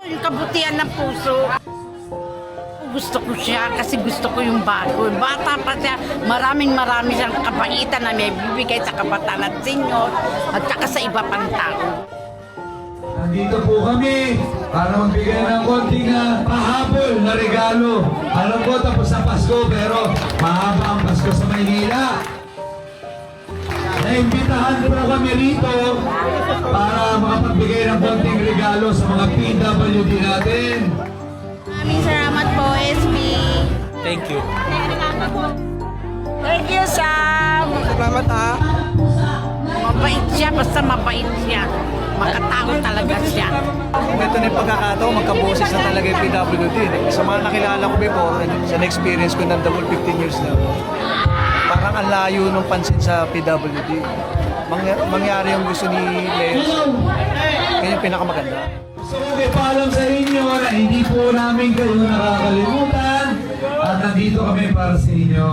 Yung kabutihan ng puso. Gusto ko siya kasi gusto ko yung bago. Bata pa siya, marami siyang kabaitan na may bibigay sa kabataan at senior at saka sa iba pang tao. Nandito po kami para magbigay ng konting pahabol na regalo. Alam ko tapos na Pasko pero mahaba ang Pasko sa Maynila. Naimbitahan po kami rito para makapagbigay ng konting regalo sa mga PWD natin. Maraming salamat po, SB. Thank you. Thank you, Sam. Salamat ha. Mabait siya, basta mabait siya. Makatao talaga siya. Ito na yung pagkakataon, magkaboses na talaga yung PWD. Sa mga nakilala ko before, sa na-experience ko ng double 15 years na, parang ang layo ng pansin sa PWD. Mangyari yung gusto ni Leo. Yan yung pinakamaganda. So kung paalam sa inyo na hindi po namin kayo nakakalimutan at nandito kami para sa inyo.